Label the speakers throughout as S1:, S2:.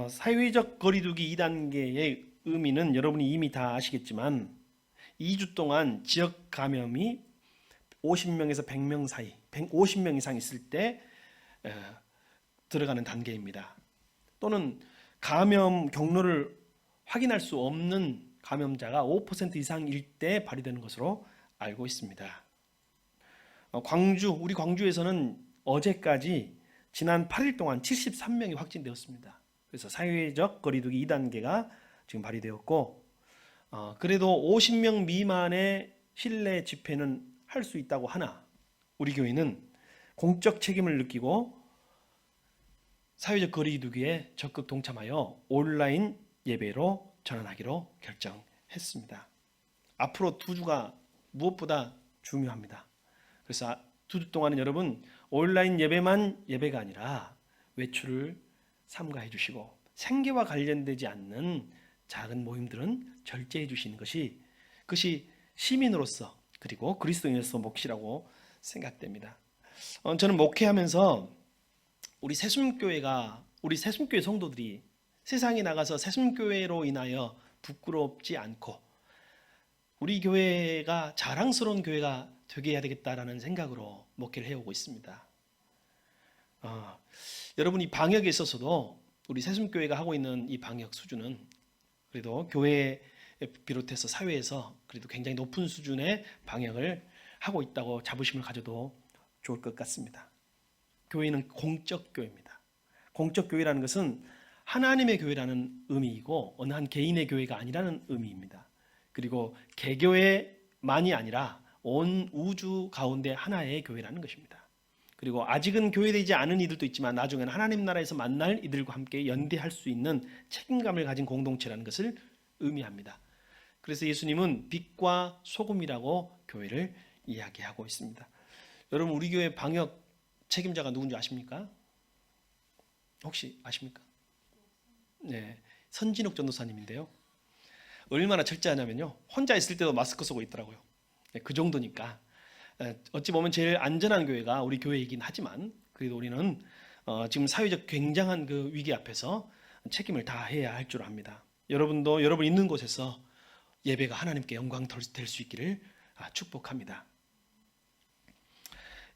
S1: 사회적 거리두기 2단계의 의미는 여러분이 이미 다 아시겠지만 2주 동안 지역 감염이 50명에서 100명 사이, 150명 이상 있을 때 들어가는 단계입니다. 또는 감염 경로를 확인할 수 없는 감염자가 5% 이상일 때 발휘되는 것으로 알고 있습니다. 우리 광주에서는 어제까지 지난 8일 동안 73명이 확진되었습니다. 그래서 사회적 거리두기 2단계가 지금 발휘되었고, 그래도 50명 미만의 실내 집회는 할 수 있다고 하나 우리 교회는 공적 책임을 느끼고 사회적 거리두기에 적극 동참하여 온라인 예배로 전환하기로 결정했습니다. 앞으로 2주가 무엇보다 중요합니다. 그래서 2주 동안은 여러분 온라인 예배만 예배가 아니라 외출을 삼가해 주시고 생계와 관련되지 않는 작은 모임들은 절제해 주시는 그것이 시민으로서 그리고 그리스도인으로서 몫이라고 생각됩니다. 저는 목회하면서 우리 새숨교회 성도들이 세상에 나가서 새숨교회로 인하여 부끄럽지 않고 우리 교회가 자랑스러운 교회가 되게 해야 되겠다라는 생각으로 목회를 해오고 있습니다. 여러분이 방역에 있어서도 우리 새숨교회가 하고 있는 이 방역 수준은 그래도 교회에 비롯해서 사회에서 그래도 굉장히 높은 수준의 방역을 하고 있다고 자부심을 가져도 좋을 것 같습니다. 교회는 공적 교회입니다. 공적 교회라는 것은 하나님의 교회라는 의미이고 어느 한 개인의 교회가 아니라는 의미입니다. 그리고 개교회만이 아니라 온 우주 가운데 하나의 교회라는 것입니다. 그리고 아직은 교회되지 않은 이들도 있지만 나중에는 하나님 나라에서 만날 이들과 함께 연대할 수 있는 책임감을 가진 공동체라는 것을 의미합니다. 그래서 예수님은 빛과 소금이라고 교회를 이야기하고 있습니다. 여러분 우리 교회 방역 책임자가 누군지 아십니까? 혹시 아십니까? 네, 선진욱 전도사님인데요. 얼마나 철저하냐면요. 혼자 있을 때도 마스크 쓰고 있더라고요. 네, 그 정도니까 어찌 보면 제일 안전한 교회가 우리 교회이긴 하지만 그래도 우리는 지금 사회적 굉장한 그 위기 앞에서 책임을 다해야 할 줄 압니다. 여러분도 여러분 있는 곳에서 예배가 하나님께 영광 될 수 있기를 축복합니다.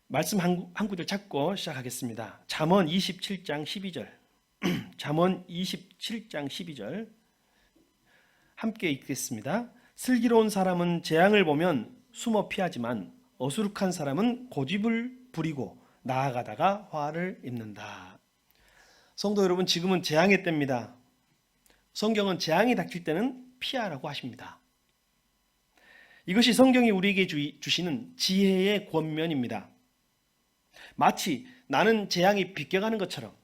S1: 말씀 한 구절 찾고 시작하겠습니다. 잠언 27장 12절 잠언 27장 12절 함께 읽겠습니다. 슬기로운 사람은 재앙을 보면 숨어 피하지만 어수룩한 사람은 고집을 부리고 나아가다가 화를 입는다. 성도 여러분, 지금은 재앙의 때입니다. 성경은 재앙이 닥칠 때는 피하라고 하십니다. 이것이 성경이 우리에게 주시는 지혜의 권면입니다. 마치 나는 재앙이 비껴가는 것처럼,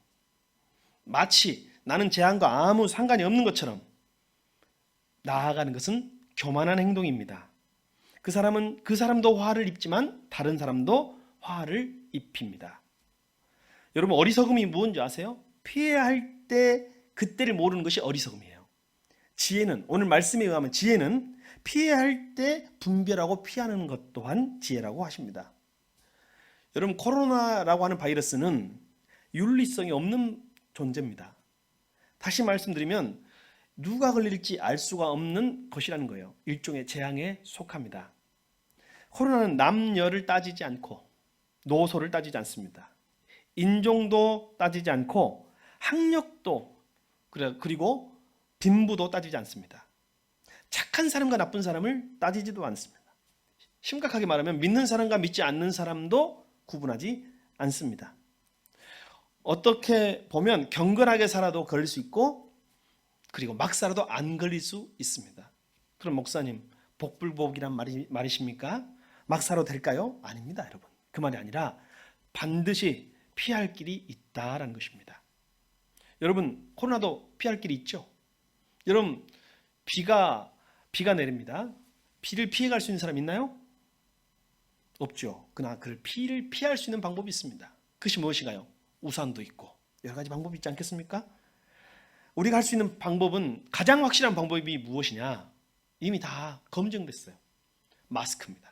S1: 마치 나는 재앙과 아무 상관이 없는 것처럼 나아가는 것은 교만한 행동입니다. 그 사람도 화를 입지만 다른 사람도 화를 입힙니다. 여러분 어리석음이 무엇인지 아세요? 피해야 할 때 그때를 모르는 것이 어리석음이에요. 지혜는 오늘 말씀에 의하면 지혜는 피해야 할 때 분별하고 피하는 것 또한 지혜라고 하십니다. 여러분 코로나라고 하는 바이러스는 윤리성이 없는 존재입니다. 다시 말씀드리면 누가 걸릴지 알 수가 없는 것이라는 거예요. 일종의 재앙에 속합니다. 코로나는 남녀를 따지지 않고 노소를 따지지 않습니다. 인종도 따지지 않고 학력도 그리고 빈부도 따지지 않습니다. 착한 사람과 나쁜 사람을 따지지도 않습니다. 심각하게 말하면 믿는 사람과 믿지 않는 사람도 구분하지 않습니다. 어떻게 보면 경건하게 살아도 걸릴 수 있고 그리고 막 살아도 안 걸릴 수 있습니다. 그럼 목사님 복불복이란 말이십니까? 막 살아도 될까요? 아닙니다, 여러분. 그 말이 아니라 반드시 피할 길이 있다라는 것입니다. 여러분 코로나도 피할 길이 있죠. 여러분 비가 내립니다. 비를 피해갈 수 있는 사람 있나요? 없죠. 그러나 그 비를 피할 수 있는 방법이 있습니다. 그것이 무엇인가요? 우산도 있고 여러 가지 방법이 있지 않겠습니까? 우리가 할 수 있는 방법은 가장 확실한 방법이 무엇이냐? 이미 다 검증됐어요. 마스크입니다.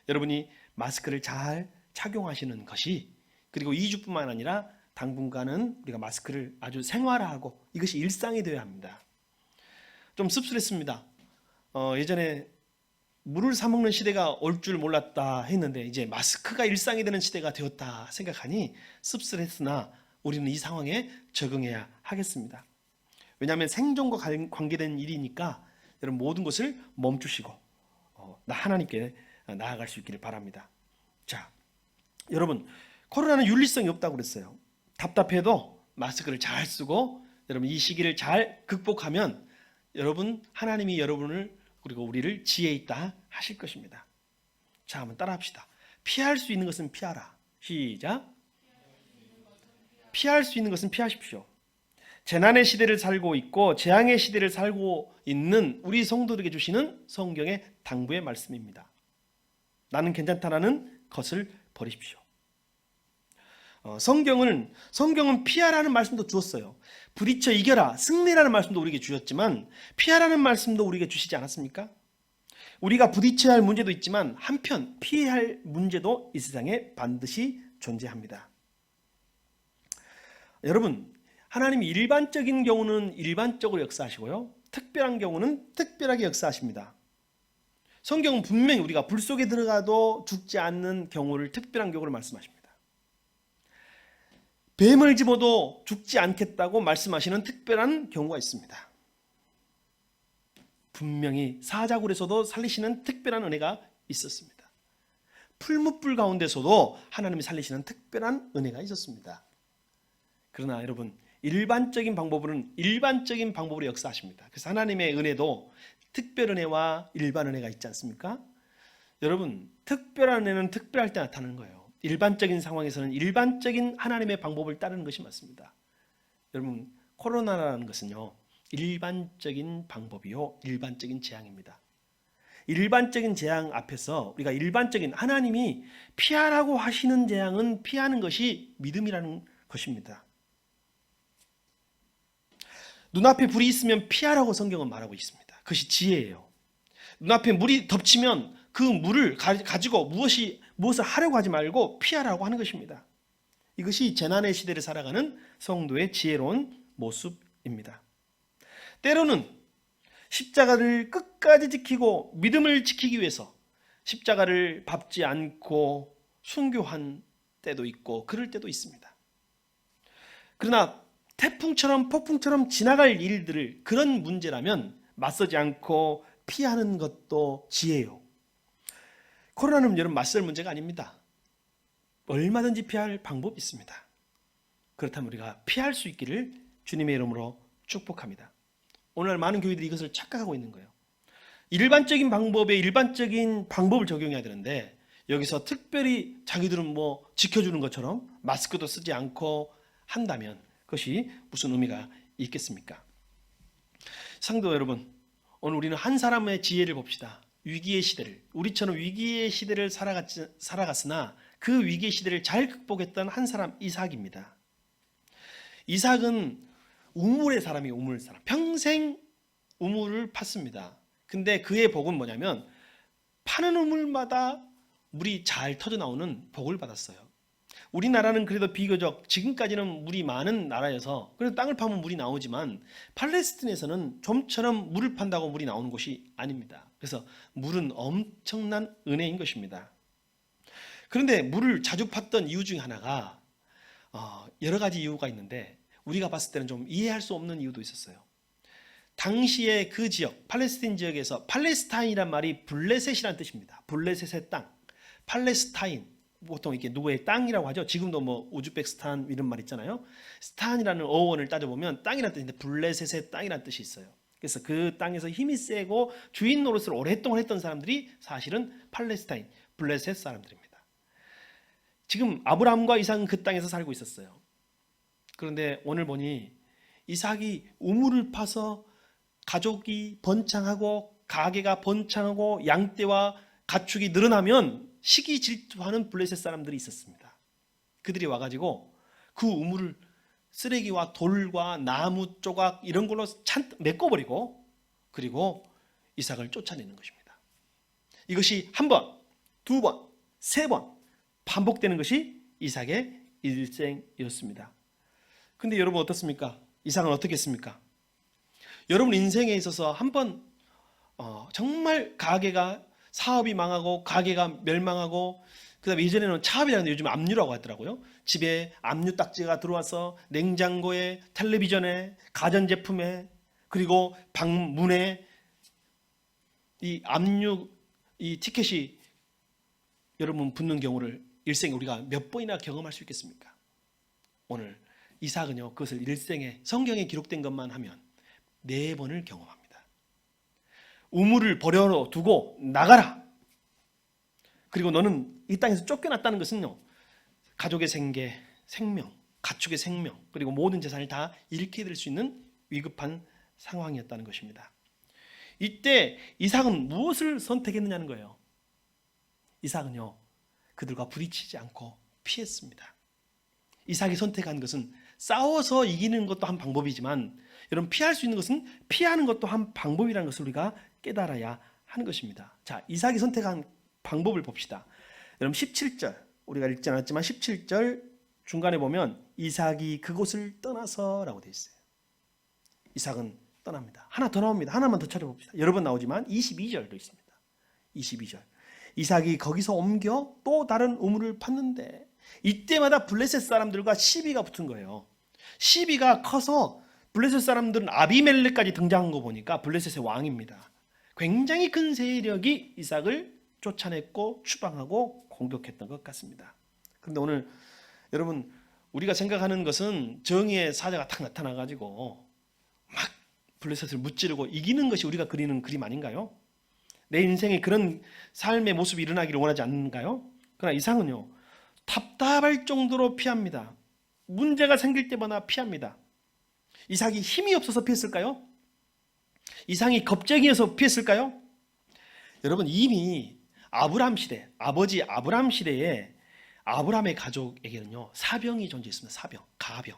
S1: 여러분이 마스크를 잘 착용하시는 것이 그리고 2주뿐만 아니라 당분간은 우리가 마스크를 아주 생활화하고 이것이 일상이 되어야 합니다. 좀 씁쓸했습니다. 예전에 물을 사 먹는 시대가 올 줄 몰랐다 했는데 이제 마스크가 일상이 되는 시대가 되었다 생각하니 씁쓸했으나 우리는 이 상황에 적응해야 하겠습니다. 왜냐하면 생존과 관계된 일이니까 여러분 모든 것을 멈추시고 하나님께 나아갈 수 있기를 바랍니다. 자, 여러분 코로나는 윤리성이 없다고 그랬어요. 답답해도 마스크를 잘 쓰고 여러분 이 시기를 잘 극복하면 여러분 하나님이 여러분을 그리고 우리를 지혜 있다 하실 것입니다. 자, 한번 따라합시다. 피할 수 있는 것은 피하라. 시작. 피할 수 있는 것은 피하십시오. 재난의 시대를 살고 있고 재앙의 시대를 살고 있는 우리 성도들에게 주시는 성경의 당부의 말씀입니다. 나는 괜찮다라는 것을 버리십시오. 성경은 피하라는 말씀도 주었어요. 부딪혀 이겨라, 승리라는 말씀도 우리에게 주셨지만 피하라는 말씀도 우리에게 주시지 않았습니까? 우리가 부딪혀야 할 문제도 있지만 한편 피해야 할 문제도 이 세상에 반드시 존재합니다. 여러분, 하나님이 일반적인 경우는 일반적으로 역사하시고요, 특별한 경우는 특별하게 역사하십니다. 성경은 분명히 우리가 불 속에 들어가도 죽지 않는 경우를 특별한 경우를 말씀하십니다. 뱀을 집어도 죽지 않겠다고 말씀하시는 특별한 경우가 있습니다. 분명히 사자굴에서도 살리시는 특별한 은혜가 있었습니다. 풀무불 가운데서도 하나님이 살리시는 특별한 은혜가 있었습니다. 그러나 여러분, 일반적인 방법으로 역사하십니다. 그래서 하나님의 은혜도 특별 은혜와 일반 은혜가 있지 않습니까? 여러분, 특별한 은혜는 특별할 때 나타나는 거예요. 일반적인 상황에서는 일반적인 하나님의 방법을 따르는 것이 맞습니다. 여러분, 코로나라는 것은요, 일반적인 방법이요, 일반적인 재앙입니다. 일반적인 재앙 앞에서 우리가 일반적인 하나님이 피하라고 하시는 재앙은 피하는 것이 믿음이라는 것입니다. 눈앞에 불이 있으면 피하라고 성경은 말하고 있습니다. 그것이 지혜예요. 눈앞에 물이 덮치면 그 물을 가지고 무엇을 하려고 하지 말고 피하라고 하는 것입니다. 이것이 재난의 시대를 살아가는 성도의 지혜로운 모습입니다. 때로는 십자가를 끝까지 지키고 믿음을 지키기 위해서 십자가를 밟지 않고 순교한 때도 있고 그럴 때도 있습니다. 그러나 태풍처럼 폭풍처럼 지나갈 일들을, 그런 문제라면 맞서지 않고 피하는 것도 지혜요. 코로나는 여러분 맞설 문제가 아닙니다. 얼마든지 피할 방법이 있습니다. 그렇다면 우리가 피할 수 있기를 주님의 이름으로 축복합니다. 오늘 많은 교회들이 이것을 착각하고 있는 거예요. 일반적인 방법을 적용해야 되는데 여기서 특별히 자기들은 지켜주는 것처럼 마스크도 쓰지 않고 한다면 그것이 무슨 의미가 있겠습니까? 성도 여러분, 오늘 우리는 한 사람의 지혜를 봅시다. 위기의 시대를, 우리처럼 위기의 시대를 살아갔으나 그 위기의 시대를 잘 극복했던 한 사람, 이삭입니다. 이삭은 우물의 사람이에요. 우물 사람. 평생 우물을 팠습니다. 근데 그의 복은 뭐냐면 파는 우물마다 물이 잘 터져 나오는 복을 받았어요. 우리나라는 그래도 비교적 지금까지는 물이 많은 나라여서 그래도 땅을 파면 물이 나오지만 팔레스틴에서는 좀처럼 물을 판다고 물이 나오는 곳이 아닙니다. 그래서 물은 엄청난 은혜인 것입니다. 그런데 물을 자주 팠던 이유 중에 하나가 여러 가지 이유가 있는데 우리가 봤을 때는 좀 이해할 수 없는 이유도 있었어요. 당시에 그 지역, 팔레스틴 지역에서, 팔레스타인이란 말이 블레셋이라는 뜻입니다. 블레셋의 땅, 팔레스타인, 보통 이렇게 누구의 땅이라고 하죠. 지금도 우즈베키스탄 이런 말 있잖아요. 스탄이라는 어원을 따져보면 땅이라는 뜻인데 블레셋의 땅이라는 뜻이 있어요. 그래서 그 땅에서 힘이 세고 주인 노릇을 오랫동안 했던 사람들이 사실은 팔레스타인, 블레셋 사람들입니다. 지금 아브라함과 이삭은 그 땅에서 살고 있었어요. 그런데 오늘 보니 이삭이 우물을 파서 가족이 번창하고 가게가 번창하고 양떼와 가축이 늘어나면 시기 질투하는 블레셋 사람들이 있었습니다. 그들이 와가지고 그 우물을 쓰레기와 돌과 나무 조각 이런 걸로 잔뜩 메꿔버리고 그리고 이삭을 쫓아내는 것입니다. 이것이 한 번, 두 번, 세 번 반복되는 것이 이삭의 일생이었습니다. 근데 여러분 어떻습니까? 이삭은 어떻게 했습니까? 여러분 인생에 있어서 한번 정말 가게가 사업이 망하고 가게가 멸망하고, 그다음에 예전에는 차압이라는데 요즘 압류라고 하더라고요. 집에 압류 딱지가 들어와서 냉장고에, 텔레비전에, 가전제품에, 그리고 방문에 이 압류 이 티켓이 여러분 붙는 경우를 일생에 우리가 몇 번이나 경험할 수 있겠습니까? 오늘 이삭은요, 그것을 일생에 성경에 기록된 것만 하면 4번을 경험합니다. 우물을 버려두고 나가라. 그리고 너는 이 땅에서 쫓겨났다는 것은요, 가족의 생계, 생명, 가축의 생명, 그리고 모든 재산을 다 잃게 될 수 있는 위급한 상황이었다는 것입니다. 이때 이삭은 무엇을 선택했느냐는 거예요. 이삭은요, 그들과 부딪히지 않고 피했습니다. 이삭이 선택한 것은 싸워서 이기는 것도 한 방법이지만, 여러분, 피할 수 있는 것은 피하는 것도 한 방법이라는 것을 우리가 깨달아야 하는 것입니다. 자, 이삭이 선택한 방법을 봅시다. 여러분 17절, 우리가 읽지 않았지만 17절 중간에 보면 이삭이 그곳을 떠나서 라고 되어 있어요. 이삭은 떠납니다. 하나 더 나옵니다. 하나만 더 찾아봅시다. 여러 번 나오지만 22절도 있습니다. 22절. 이삭이 거기서 옮겨 또 다른 우물을 팠는데 이때마다 블레셋 사람들과 시비가 붙은 거예요. 시비가 커서 블레셋 사람들은 아비멜렉까지 등장한 거 보니까 블레셋의 왕입니다. 굉장히 큰 세력이 이삭을 쫓아냈고 추방하고 공격했던 것 같습니다. 그런데 오늘 여러분, 우리가 생각하는 것은 정의의 사자가 딱 나타나가지고 막 블레셋을 무찌르고 이기는 것이 우리가 그리는 그림 아닌가요? 내 인생에 그런 삶의 모습이 일어나기를 원하지 않는가요? 그러나 이삭은요, 답답할 정도로 피합니다. 문제가 생길 때마다 피합니다. 이삭이 힘이 없어서 피했을까요? 이삭이 겁쟁이여서 피했을까요? 여러분, 이미 아브람 시대, 아버지 아브람 시대에 아브람의 가족에게는요, 사병이 존재했습니다. 사병, 가병.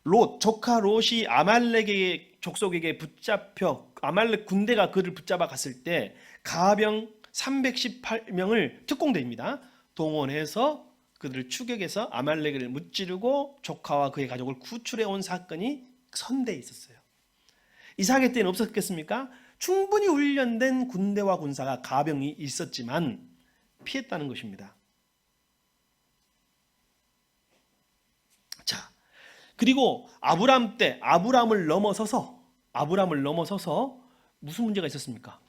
S1: 롯, 조카 롯이 아말렉의 족속에게 붙잡혀 아말렉 군대가 그를 붙잡아 갔을 때 가병 318명을 특공대입니다. 동원해서 그들을 추격해서 아말렉을 무찌르고 조카와 그의 가족을 구출해 온 사건이 선대에 있었어요. 이삭의 때는 없었겠습니까? 충분히 훈련된 군대와 군사가 가병이 있었지만 피했다는 것입니다. 자, 그리고 아브람 때 아브람을 넘어서서 무슨 문제가 있었습니까?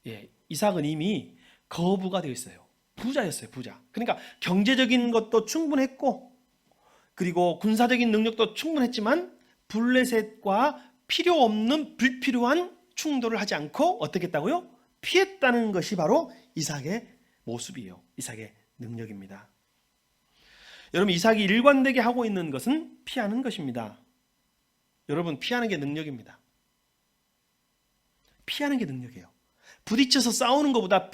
S1: 예, 이삭은 이미 거부가 되어 있어요. 부자였어요, 부자. 그러니까 경제적인 것도 충분했고, 그리고 군사적인 능력도 충분했지만 블레셋과 필요 없는 불필요한 충돌을 하지 않고 어떻게 했다고요? 피했다는 것이 바로 이삭의 모습이에요. 이삭의 능력입니다. 여러분, 이삭이 일관되게 하고 있는 것은 피하는 것입니다. 여러분, 피하는 게 능력입니다. 피하는 게 능력이에요. 부딪혀서 싸우는 것보다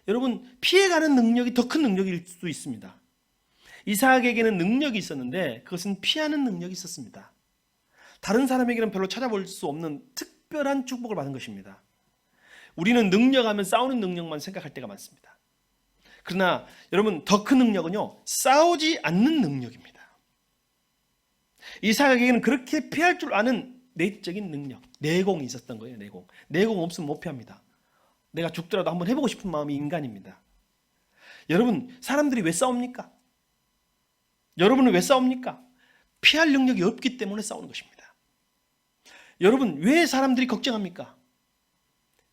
S1: 여러분, 피해가는 능력이 더 큰 능력일 수 있습니다. 이삭에게는 능력이 있었는데 그것은 피하는 능력이 있었습니다. 다른 사람에게는 별로 찾아볼 수 없는 특별한 축복을 받은 것입니다. 우리는 능력하면 싸우는 능력만 생각할 때가 많습니다. 그러나 여러분, 더 큰 능력은요, 싸우지 않는 능력입니다. 이삭에게는 그렇게 피할 줄 아는 내적인 능력, 내공이 있었던 거예요. 내공 없으면 못 피합니다. 내가 죽더라도 한번 해보고 싶은 마음이 인간입니다. 여러분, 사람들이 왜 싸웁니까? 여러분은 왜 싸웁니까? 피할 능력이 없기 때문에 싸우는 것입니다. 여러분, 왜 사람들이 걱정합니까?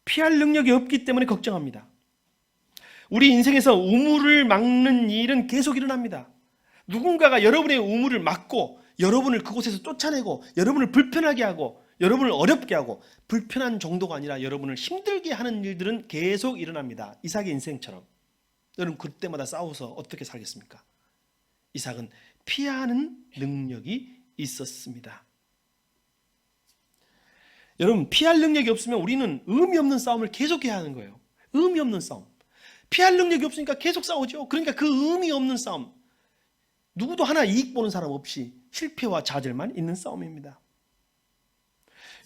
S1: 피할 능력이 없기 때문에 걱정합니다. 우리 인생에서 우물을 막는 일은 계속 일어납니다. 누군가가 여러분의 우물을 막고 여러분을 그곳에서 쫓아내고 여러분을 불편하게 하고 여러분을 어렵게 하고, 불편한 정도가 아니라 여러분을 힘들게 하는 일들은 계속 일어납니다. 이삭의 인생처럼. 여러분, 그때마다 싸워서 어떻게 살겠습니까? 이삭은 피하는 능력이 있었습니다. 여러분, 피할 능력이 없으면 우리는 의미 없는 싸움을 계속해야 하는 거예요. 의미 없는 싸움. 피할 능력이 없으니까 계속 싸우죠. 그러니까 그 의미 없는 싸움, 누구도 하나 이익 보는 사람 없이 실패와 좌절만 있는 싸움입니다.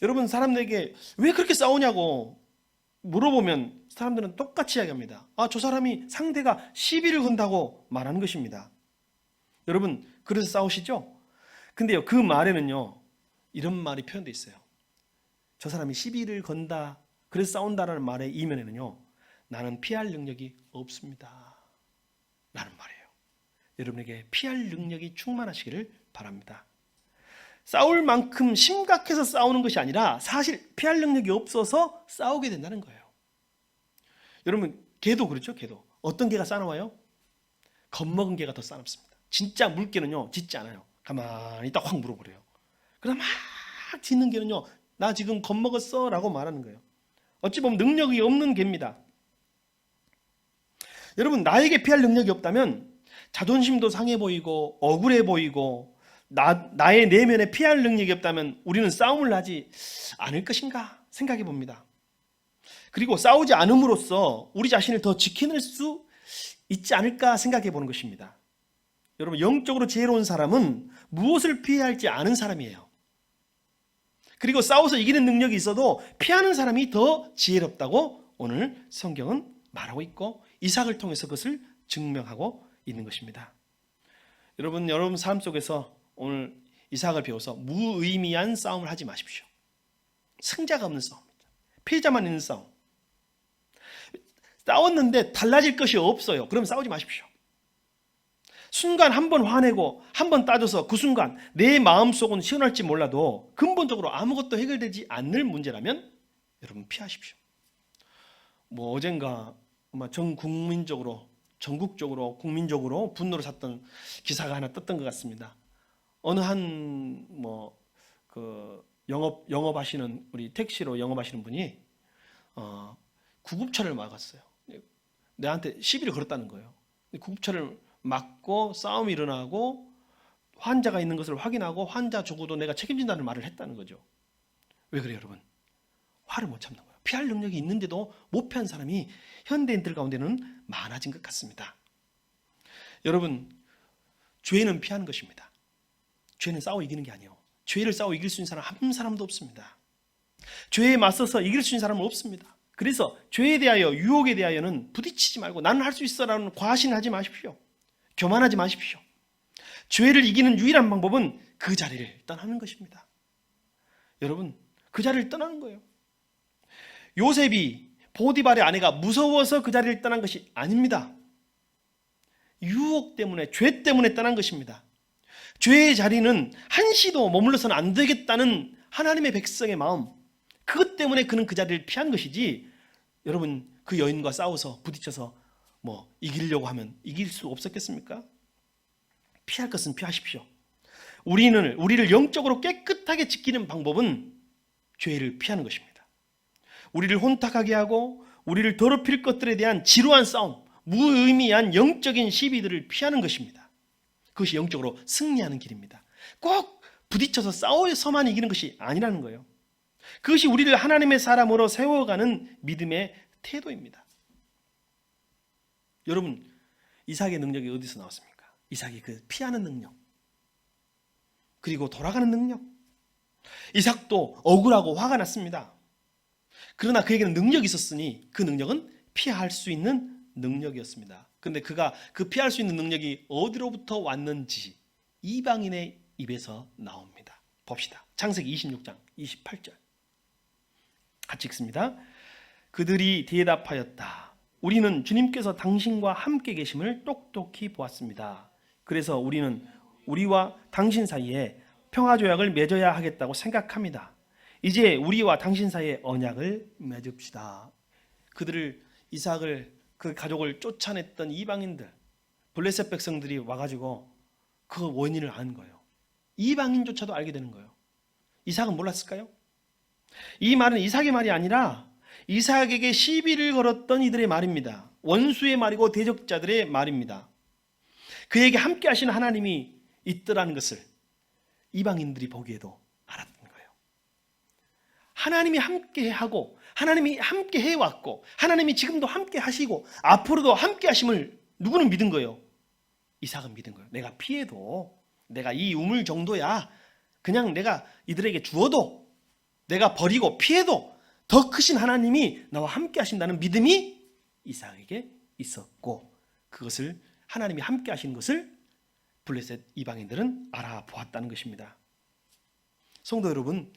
S1: 여러분, 사람들에게 왜 그렇게 싸우냐고 물어보면 사람들은 똑같이 이야기합니다. 저 사람이 상대가 시비를 건다고 말하는 것입니다. 여러분, 그래서 싸우시죠? 근데요, 그 말에는요, 이런 말이 표현되어 있어요. 저 사람이 시비를 건다, 그래서 싸운다라는 말의 이면에는요, 나는 피할 능력이 없습니다 라는 말이에요. 여러분에게 피할 능력이 충만하시기를 바랍니다. 싸울 만큼 심각해서 싸우는 것이 아니라 사실 피할 능력이 없어서 싸우게 된다는 거예요. 여러분, 개도 그렇죠? 개도 어떤 개가 싸나와요? 겁먹은 개가 더 싸납습니다. 진짜 물개는요 짖지 않아요. 가만히 딱 확 물어버려요. 그럼 막 짖는 개는요, 나 지금 겁먹었어 라고 말하는 거예요. 어찌 보면 능력이 없는 개입니다. 여러분, 나에게 피할 능력이 없다면 자존심도 상해 보이고 억울해 보이고 나의 내면에 피할 능력이 없다면 우리는 싸움을 하지 않을 것인가 생각해 봅니다. 그리고 싸우지 않음으로써 우리 자신을 더 지켜낼 수 있지 않을까 생각해 보는 것입니다. 여러분, 영적으로 지혜로운 사람은 무엇을 피해야 할지 아는 사람이에요. 그리고 싸워서 이기는 능력이 있어도 피하는 사람이 더 지혜롭다고 오늘 성경은 말하고 있고 이삭을 통해서 그것을 증명하고 있는 것입니다. 여러분 삶 속에서 오늘 이삭을 배워서 무의미한 싸움을 하지 마십시오. 승자가 없는 싸움입니다. 피해자만 있는 싸움. 싸웠는데 달라질 것이 없어요. 그럼 싸우지 마십시오. 순간 한 번 화내고 한 번 따져서 그 순간 내 마음속은 시원할지 몰라도 근본적으로 아무것도 해결되지 않을 문제라면 여러분 피하십시오. 어젠가 전 국민적으로 전국적으로 국민적으로 분노를 샀던 기사가 하나 떴던 것 같습니다. 어느 한 영업하시는 우리 택시로 영업하시는 분이 구급차를 막았어요. 내한테 시비를 걸었다는 거예요. 구급차를 막고 싸움이 일어나고 환자가 있는 것을 확인하고 환자 죽어도 내가 책임진다는 말을 했다는 거죠. 왜 그래요, 여러분? 화를 못 참는 거예요. 피할 능력이 있는데도 못 피한 사람이 현대인들 가운데는 많아진 것 같습니다. 여러분, 죄는 피하는 것입니다. 죄는 싸워 이기는 게 아니에요. 죄를 싸워 이길 수 있는 사람 한 사람도 없습니다. 죄에 맞서서 이길 수 있는 사람은 없습니다. 그래서 죄에 대하여, 유혹에 대하여는 부딪히지 말고 나는 할 수 있어라는 과신하지 마십시오. 교만하지 마십시오. 죄를 이기는 유일한 방법은 그 자리를 떠나는 것입니다. 여러분, 그 자리를 떠나는 거예요. 요셉이 보디발의 아내가 무서워서 그 자리를 떠난 것이 아닙니다. 유혹 때문에, 죄 때문에 떠난 것입니다. 죄의 자리는 한시도 머물러서는 안 되겠다는 하나님의 백성의 마음, 그것 때문에 그는 그 자리를 피한 것이지, 여러분 그 여인과 싸워서 부딪혀서 이기려고 하면 이길 수 없었겠습니까? 피할 것은 피하십시오. 우리를 영적으로 깨끗하게 지키는 방법은 죄를 피하는 것입니다. 우리를 혼탁하게 하고 우리를 더럽힐 것들에 대한 지루한 싸움, 무의미한 영적인 시비들을 피하는 것입니다. 그것이 영적으로 승리하는 길입니다. 꼭 부딪혀서 싸워서만 이기는 것이 아니라는 거예요. 그것이 우리를 하나님의 사람으로 세워가는 믿음의 태도입니다. 여러분, 이삭의 능력이 어디서 나왔습니까? 이삭이 그 피하는 능력, 그리고 돌아가는 능력. 이삭도 억울하고 화가 났습니다. 그러나 그에게는 능력이 있었으니 그 능력은 피할 수 있는 능력이었습니다. 그런데 그가 그 피할 수 있는 능력이 어디로부터 왔는지 이방인의 입에서 나옵니다. 봅시다. 창세기 26장 28절 같이 읽습니다. 그들이 대답하였다. 우리는 주님께서 당신과 함께 계심을 똑똑히 보았습니다. 그래서 우리는 우리와 당신 사이에 평화조약을 맺어야 하겠다고 생각합니다. 이제 우리와 당신 사이에 언약을 맺읍시다. 그들을, 이삭을, 그 가족을 쫓아냈던 이방인들, 블레셋 백성들이 와가지고 그 원인을 아는 거예요. 이방인조차도 알게 되는 거예요. 이삭은 몰랐을까요? 이 말은 이삭의 말이 아니라 이삭에게 시비를 걸었던 이들의 말입니다. 원수의 말이고 대적자들의 말입니다. 그에게 함께 하시는 하나님이 있더라는 것을 이방인들이 보기에도 알았던 거예요. 하나님이 함께 하고 하나님이 함께 해왔고 하나님이 지금도 함께 하시고 앞으로도 함께 하심을 누구는 믿은 거예요? 이삭은 믿은 거예요. 내가 피해도, 내가 이 우물 정도야, 그냥 내가 이들에게 주어도, 내가 버리고 피해도 더 크신 하나님이 나와 함께 하신다는 믿음이 이삭에게 있었고, 그것을 하나님이 함께 하신 것을 블레셋 이방인들은 알아보았다는 것입니다. 성도 여러분,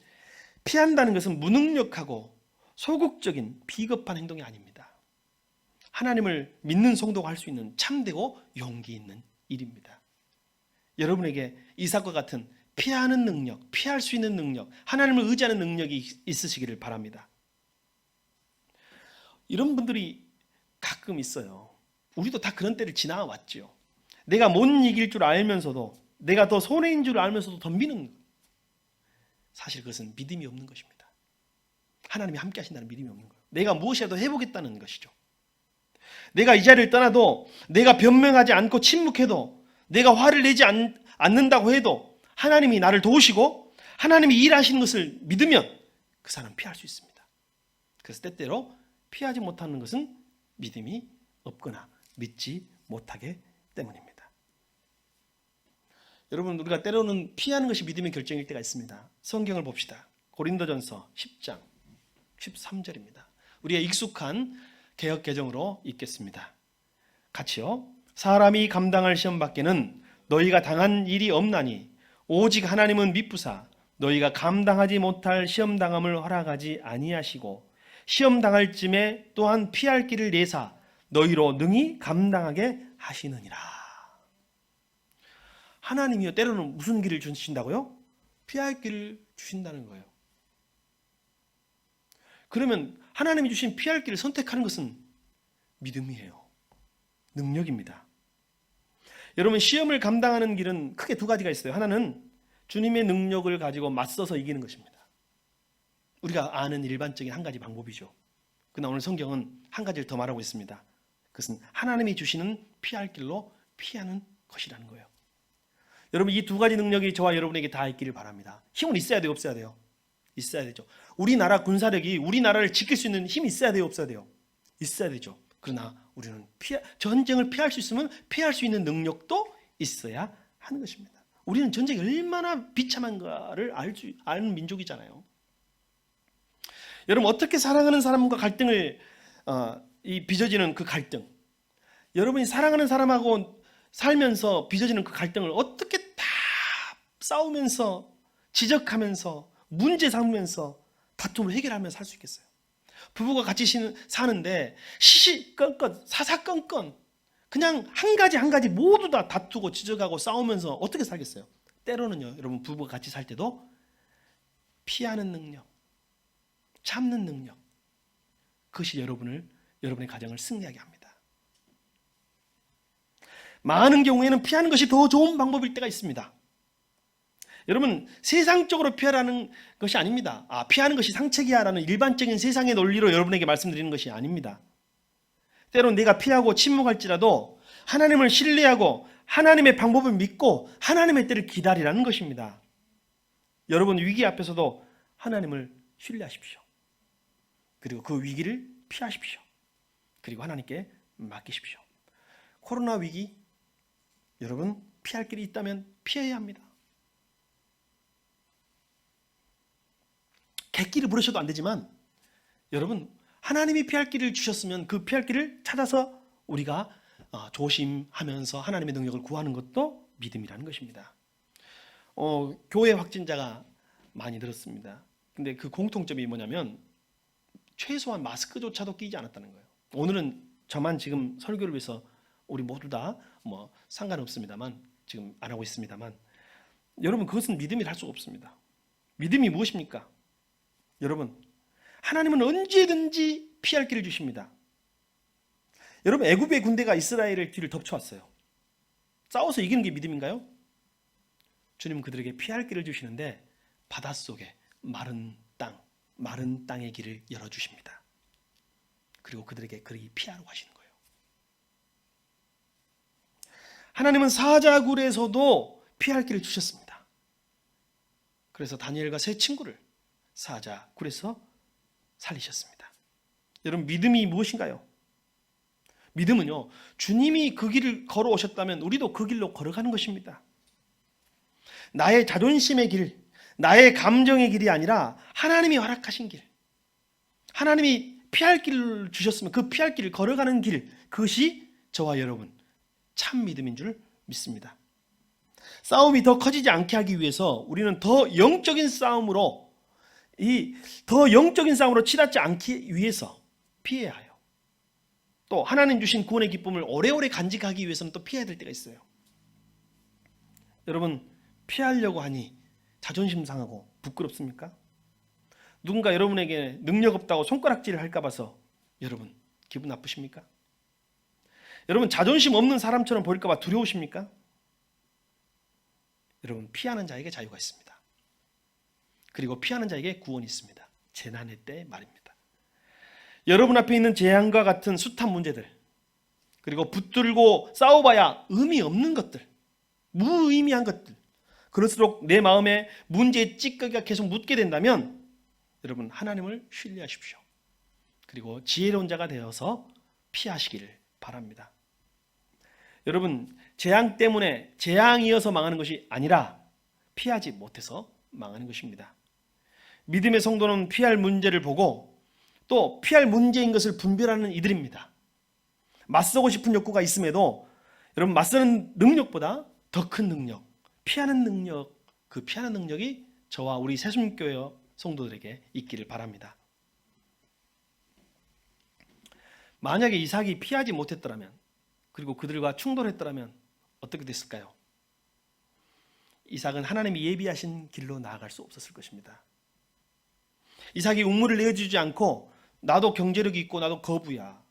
S1: 피한다는 것은 무능력하고 소극적인 비겁한 행동이 아닙니다. 하나님을 믿는 성도가 할 수 있는 참되고 용기 있는 일입니다. 여러분에게 이삭과 같은 피하는 능력, 피할 수 있는 능력, 하나님을 의지하는 능력이 있으시기를 바랍니다. 이런 분들이 가끔 있어요. 우리도 다 그런 때를 지나왔죠. 내가 못 이길 줄 알면서도, 내가 더 손해인 줄 알면서도 덤비는, 사실 그것은 믿음이 없는 것입니다. 하나님이 함께 하신다는 믿음이 없는 거예요. 내가 무엇이라도 해보겠다는 것이죠. 내가 이 자리를 떠나도, 내가 변명하지 않고 침묵해도, 내가 화를 내지 않는다고 해도 하나님이 나를 도우시고 하나님이 일하시는 것을 믿으면 그 사람은 피할 수 있습니다. 그래서 때때로 피하지 못하는 것은 믿음이 없거나 믿지 못하기 때문입니다. 여러분, 우리가 때로는 피하는 것이 믿음의 결정일 때가 있습니다. 성경을 봅시다. 고린도전서 10장 13절입니다. 우리의 익숙한 개역 개정으로 읽겠습니다. 같이요. 사람이 감당할 시험 밖에는 너희가 당한 일이 없나니 오직 하나님은 미쁘사 너희가 감당하지 못할 시험 당함을 허락하지 아니하시고 시험 당할 쯤에 또한 피할 길을 내사 너희로 능히 감당하게 하시느니라. 하나님이요, 때로는 무슨 길을 주신다고요? 피할 길을 주신다는 거예요. 그러면 하나님이 주신 피할 길을 선택하는 것은 믿음이에요. 능력입니다. 여러분, 시험을 감당하는 길은 크게 두 가지가 있어요. 하나는 주님의 능력을 가지고 맞서서 이기는 것입니다. 우리가 아는 일반적인 한 가지 방법이죠. 그러나 오늘 성경은 한 가지를 더 말하고 있습니다. 그것은 하나님이 주시는 피할 길로 피하는 것이라는 거예요. 여러분, 이 두 가지 능력이 저와 여러분에게 다 있기를 바랍니다. 힘은 있어야 돼요, 없어야 돼요? 있어야 되죠. 우리나라 군사력이 우리나라를 지킬 수 있는 힘이 있어야 돼요, 없어야 돼요? 있어야 되죠. 그러나 우리는 전쟁을 피할 수 있으면 피할 수 있는 능력도 있어야 하는 것입니다. 우리는 전쟁이 얼마나 비참한가를 아는 민족이잖아요. 여러분, 어떻게 사랑하는 사람과 갈등을 빚어지는 그 갈등, 여러분이 사랑하는 사람하고 살면서 빚어지는 그 갈등을 어떻게 다 싸우면서 지적하면서 문제 삼으면서 다툼을 해결하면서 살 수 있겠어요? 부부가 같이 사는데 시시건건 사사건건 그냥 한 가지 모두 다 다투고 지적하고 싸우면서 어떻게 살겠어요? 때로는요, 여러분, 부부가 같이 살 때도 피하는 능력, 참는 능력, 그것이 여러분의 가정을 승리하게 합니다. 많은 경우에는 피하는 것이 더 좋은 방법일 때가 있습니다. 여러분, 세상적으로 피하라는 것이 아닙니다. 피하는 것이 상책이야라는 일반적인 세상의 논리로 여러분에게 말씀드리는 것이 아닙니다. 때론 내가 피하고 침묵할지라도 하나님을 신뢰하고 하나님의 방법을 믿고 하나님의 때를 기다리라는 것입니다. 여러분, 위기 앞에서도 하나님을 신뢰하십시오. 그리고 그 위기를 피하십시오. 그리고 하나님께 맡기십시오. 코로나 위기, 여러분, 피할 길이 있다면 피해야 합니다. 객기를 부르셔도 안 되지만 여러분, 하나님이 피할 길을 주셨으면 그 피할 길을 찾아서 우리가 조심하면서 하나님의 능력을 구하는 것도 믿음이라는 것입니다. 교회 확진자가 많이 늘었습니다. 근데 그 공통점이 뭐냐면 최소한 마스크조차도 끼지 않았다는 거예요. 오늘은 저만 지금 설교를 위해서 우리 모두 다 상관없습니다만 지금 안 하고 있습니다만 여러분, 그것은 믿음이라 할 수가 없습니다. 믿음이 무엇입니까? 여러분, 하나님은 언제든지 피할 길을 주십니다. 여러분, 애굽의 군대가 이스라엘의 뒤를 덮쳐왔어요. 싸워서 이기는 게 믿음인가요? 주님은 그들에게 피할 길을 주시는데 바닷속에 마른 땅의 길을 열어주십니다. 그리고 그들에게 그리 피하라고 하시는 거예요. 하나님은 사자굴에서도 피할 길을 주셨습니다. 그래서 다니엘과 세 친구를 사자굴에서 살리셨습니다. 여러분, 믿음이 무엇인가요? 믿음은요, 주님이 그 길을 걸어오셨다면 우리도 그 길로 걸어가는 것입니다. 나의 자존심의 길, 나의 감정의 길이 아니라 하나님이 허락하신 길, 하나님이 피할 길을 주셨으면 그 피할 길을 걸어가는 길, 그것이 저와 여러분 참 믿음인 줄 믿습니다. 싸움이 더 커지지 않게 하기 위해서 우리는 더 영적인 싸움으로 치닫지 않기 위해서 피해야 해요. 또 하나님 주신 구원의 기쁨을 오래오래 간직하기 위해서는 또 피해야 될 때가 있어요. 여러분, 피하려고 하니 자존심 상하고 부끄럽습니까? 누군가 여러분에게 능력 없다고 손가락질을 할까 봐서 여러분 기분 나쁘십니까? 여러분 자존심 없는 사람처럼 보일까 봐 두려우십니까? 여러분, 피하는 자에게 자유가 있습니다. 그리고 피하는 자에게 구원이 있습니다. 재난의 때 말입니다. 여러분 앞에 있는 재앙과 같은 숱한 문제들, 그리고 붙들고 싸워봐야 의미 없는 것들, 무의미한 것들, 그럴수록 내 마음에 문제의 찌꺼기가 계속 묻게 된다면 여러분 하나님을 신뢰하십시오. 그리고 지혜로운 자가 되어서 피하시기를 바랍니다. 여러분, 재앙 때문에 재앙이어서 망하는 것이 아니라 피하지 못해서 망하는 것입니다. 믿음의 성도는 피할 문제를 보고 또 피할 문제인 것을 분별하는 이들입니다. 맞서고 싶은 욕구가 있음에도 여러분 맞서는 능력보다 더 큰 능력, 피하는 능력, 그 피하는 능력이 저와 우리 새순교회 성도들에게 있기를 바랍니다. 만약에 이삭이 피하지 못했더라면, 그리고 그들과 충돌했더라면 어떻게 됐을까요? 이삭은 하나님이 예비하신 길로 나아갈 수 없었을 것입니다. 이삭이 우물을 내어주지 않고 나도 경제력이 있고 나도 거부야,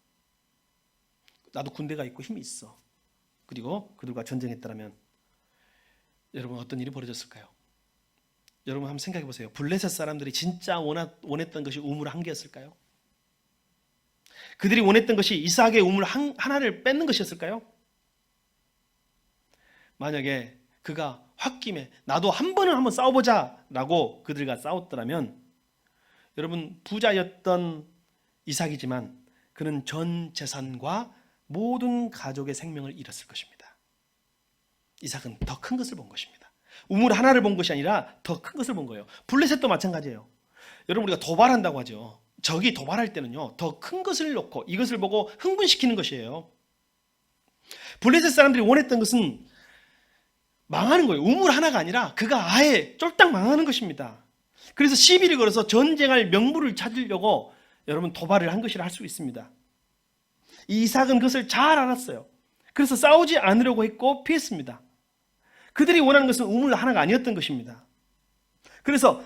S1: 나도 군대가 있고 힘이 있어, 그리고 그들과 전쟁했더라면 여러분 어떤 일이 벌어졌을까요? 여러분 한번 생각해 보세요. 블레셋 사람들이 진짜 원했던 것이 우물 한 개였을까요? 그들이 원했던 것이 이삭의 우물 하나를 뺏는 것이었을까요? 만약에 그가 홧김에 나도 한 번은 한번 싸워보자 라고 그들과 싸웠더라면 여러분 부자였던 이삭이지만 그는 전 재산과 모든 가족의 생명을 잃었을 것입니다. 이삭은 더 큰 것을 본 것입니다. 우물 하나를 본 것이 아니라 더 큰 것을 본 거예요. 블레셋도 마찬가지예요. 여러분 우리가 도발한다고 하죠. 적이 도발할 때는요 더 큰 것을 놓고 이것을 보고 흥분시키는 것이에요. 블레셋 사람들이 원했던 것은 망하는 거예요. 우물 하나가 아니라 그가 아예 쫄딱 망하는 것입니다. 그래서 시비를 걸어서 전쟁할 명분을 찾으려고 여러분 도발을 한 것이라 할 수 있습니다. 이삭은 그것을 잘 알았어요. 그래서 싸우지 않으려고 했고 피했습니다. 그들이 원하는 것은 우물 하나가 아니었던 것입니다. 그래서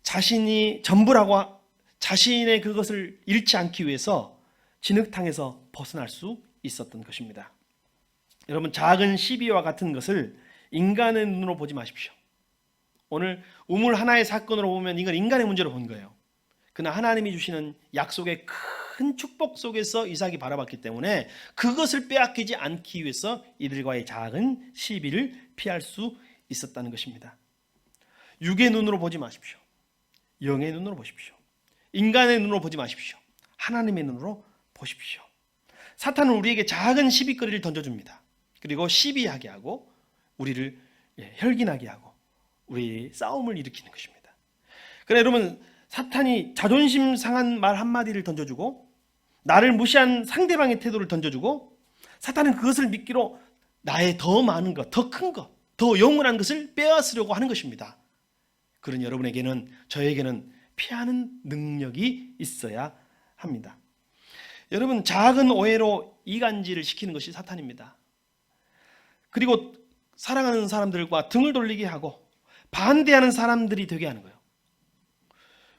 S1: 자신이 전부라고 자신의 그것을 잃지 않기 위해서 진흙탕에서 벗어날 수 있었던 것입니다. 여러분 작은 시비와 같은 것을 인간의 눈으로 보지 마십시오. 오늘 우물 하나의 사건으로 보면 이건 인간의 문제로 본 거예요. 그러나 하나님이 주시는 약속의 큰 축복 속에서 이삭이 바라봤기 때문에 그것을 빼앗기지 않기 위해서 이들과의 작은 시비를 피할 수 있었다는 것입니다. 육의 눈으로 보지 마십시오. 영의 눈으로 보십시오. 인간의 눈으로 보지 마십시오. 하나님의 눈으로 보십시오. 사탄은 우리에게 작은 시비거리를 던져줍니다. 그리고 시비하게 하고 우리를 혈기나게 하고 우리 싸움을 일으키는 것입니다. 그래 여러분 사탄이 자존심 상한 말 한마디를 던져주고 나를 무시한 상대방의 태도를 던져주고 사탄은 그것을 미끼로 나의 더 많은 것, 더 큰 것, 더 영원한 것을 빼앗으려고 하는 것입니다. 그런 여러분에게는 저에게는 피하는 능력이 있어야 합니다. 여러분 작은 오해로 이간질을 시키는 것이 사탄입니다. 그리고 사랑하는 사람들과 등을 돌리게 하고 반대하는 사람들이 되게 하는 거예요.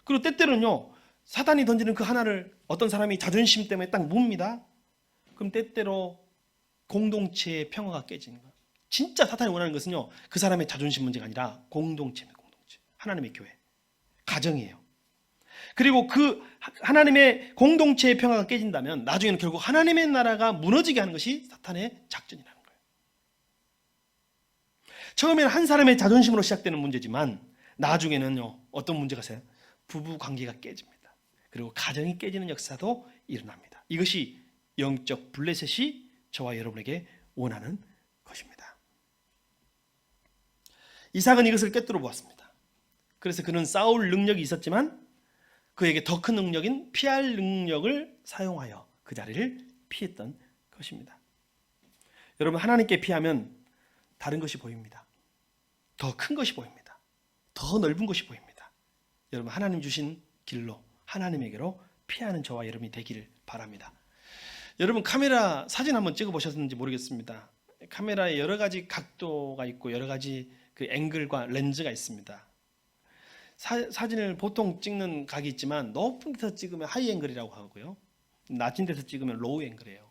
S1: 그리고 때때로는요 사탄이 던지는 그 하나를 어떤 사람이 자존심 때문에 딱 뭡니다. 그럼 때때로 공동체의 평화가 깨지는 거예요. 진짜 사탄이 원하는 것은요 그 사람의 자존심 문제가 아니라 공동체입니다. 공동체. 하나님의 교회, 가정이에요. 그리고 그 하나님의 공동체의 평화가 깨진다면 나중에는 결국 하나님의 나라가 무너지게 하는 것이 사탄의 작전이라는 거예요. 처음에는 한 사람의 자존심으로 시작되는 문제지만 나중에는요 어떤 문제가 생겨요? 부부 관계가 깨집니다. 그리고 가정이 깨지는 역사도 일어납니다. 이것이 영적 블레셋이 저와 여러분에게 원하는 것입니다. 이삭은 이것을 꿰뚫어 보았습니다. 그래서 그는 싸울 능력이 있었지만 그에게 더 큰 능력인 피할 능력을 사용하여 그 자리를 피했던 것입니다. 여러분 하나님께 피하면 다른 것이 보입니다. 더 큰 것이 보입니다. 더 넓은 것이 보입니다. 여러분, 하나님 주신 길로, 하나님에게로 피하는 저와 여러분이 되기를 바랍니다. 여러분, 카메라 사진 한번 찍어 보셨는지 모르겠습니다. 카메라에 여러 가지 각도가 있고 여러 가지 그 앵글과 렌즈가 있습니다. 사진을 보통 찍는 각이 있지만 높은 데서 찍으면 하이 앵글이라고 하고요, 낮은 데서 찍으면 로우 앵글이에요.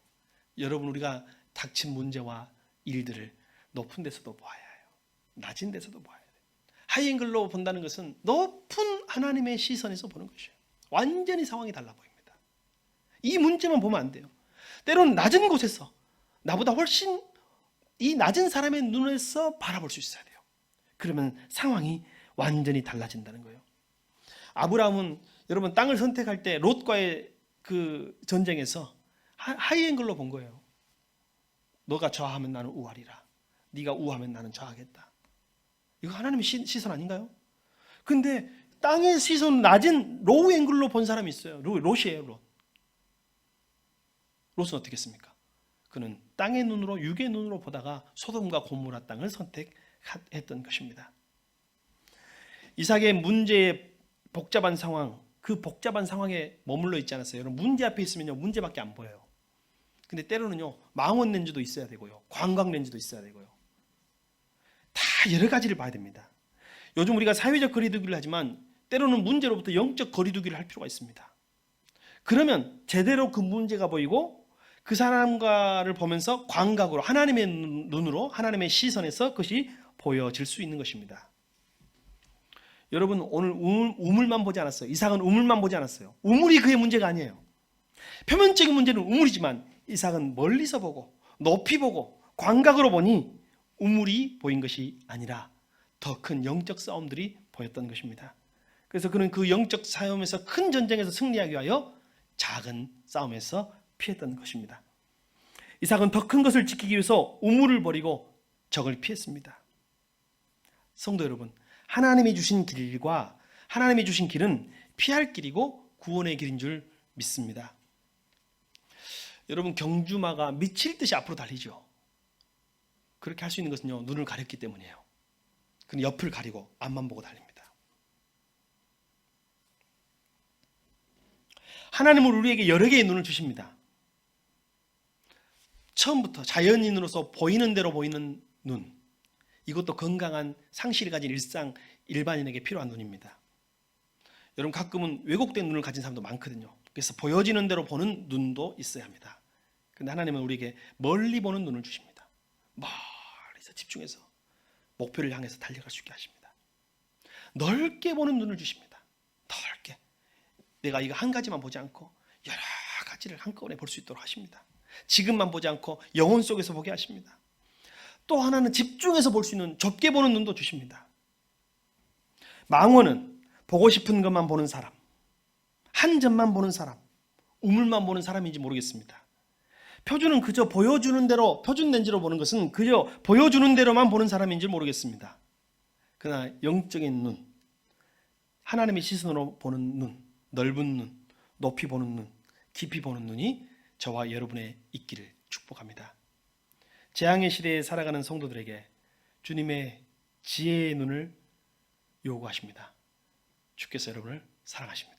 S1: 여러분, 우리가 닥친 문제와 일들을 높은 데서도 보아야 해요. 낮은 데서도 보아야 돼요. 하이 앵글로 본다는 것은 높은 하나님의 시선에서 보는 것이에요. 완전히 상황이 달라 보입니다. 이 문제만 보면 안 돼요. 때로는 낮은 곳에서 나보다 훨씬 이 낮은 사람의 눈에서 바라볼 수 있어야 돼요. 그러면 상황이 완전히 달라진다는 거예요. 아브라함은 여러분 땅을 선택할 때 롯과의 그 전쟁에서 하이 앵글로 본 거예요. 너가 좌하면 나는 우하리라. 네가 우하면 나는 좌하겠다. 이거 하나님의 시선 아닌가요? 근데 땅의 시선 낮은 로우 앵글로 본 사람이 있어요. 롯이에요. 롯은 어떻게 했습니까? 그는 땅의 눈으로, 육의 눈으로 보다가 소돔과 고모라 땅을 선택했던 것입니다. 이삭의 문제의 복잡한 상황, 그 복잡한 상황에 머물러 있지 않았어요. 여러분, 문제 앞에 있으면요, 문제밖에 안 보여요. 근데 때로는요, 망원 렌즈도 있어야 되고요, 관광 렌즈도 있어야 되고요, 다 여러 가지를 봐야 됩니다. 요즘 우리가 사회적 거리두기를 하지만 때로는 문제로부터 영적 거리두기를 할 필요가 있습니다. 그러면 제대로 그 문제가 보이고 그 사람과를 보면서 광각으로, 하나님의 눈으로, 하나님의 시선에서 그것이 보여질 수 있는 것입니다. 여러분, 오늘 우물만 보지 않았어요. 이삭은 우물만 보지 않았어요. 우물이 그의 문제가 아니에요. 표면적인 문제는 우물이지만 이삭은 멀리서 보고 높이 보고 광각으로 보니 우물이 보인 것이 아니라 더 큰 영적 싸움들이 보였던 것입니다. 그래서 그는 그 영적 싸움에서, 큰 전쟁에서 승리하기 위하여 작은 싸움에서 피했던 것입니다. 이삭은 더 큰 것을 지키기 위해서 우물을 버리고 적을 피했습니다. 성도 여러분, 하나님이 주신 길과 하나님이 주신 길은 피할 길이고 구원의 길인 줄 믿습니다. 여러분, 경주마가 미칠 듯이 앞으로 달리죠. 그렇게 할 수 있는 것은요, 눈을 가렸기 때문이에요. 그는 옆을 가리고 앞만 보고 달립니다. 하나님은 우리에게 여러 개의 눈을 주십니다. 처음부터 자연인으로서 보이는 대로 보이는 눈, 이것도 건강한 상실을 가진 일반인에게 필요한 눈입니다. 여러분, 가끔은 왜곡된 눈을 가진 사람도 많거든요. 그래서 보여지는 대로 보는 눈도 있어야 합니다. 그런데 하나님은 우리에게 멀리 보는 눈을 주십니다. 멀리서 집중해서 목표를 향해서 달려갈 수 있게 하십니다. 넓게 보는 눈을 주십니다. 넓게. 내가 이거 한 가지만 보지 않고 여러 가지를 한꺼번에 볼 수 있도록 하십니다. 지금만 보지 않고 영혼 속에서 보게 하십니다. 또 하나는 집중해서 볼 수 있는 좁게 보는 눈도 주십니다. 망원은 보고 싶은 것만 보는 사람, 한 점만 보는 사람, 우물만 보는 사람인지 모르겠습니다. 표준은 그저 보여주는 대로, 표준 렌즈로 보는 것은 그저 보여주는 대로만 보는 사람인지 모르겠습니다. 그러나 영적인 눈, 하나님의 시선으로 보는 눈, 넓은 눈, 높이 보는 눈, 깊이 보는 눈이 저와 여러분의 있기를 축복합니다. 재앙의 시대에 살아가는 성도들에게 주님의 지혜의 눈을 요구하십니다. 주께서 여러분을 사랑하십니다.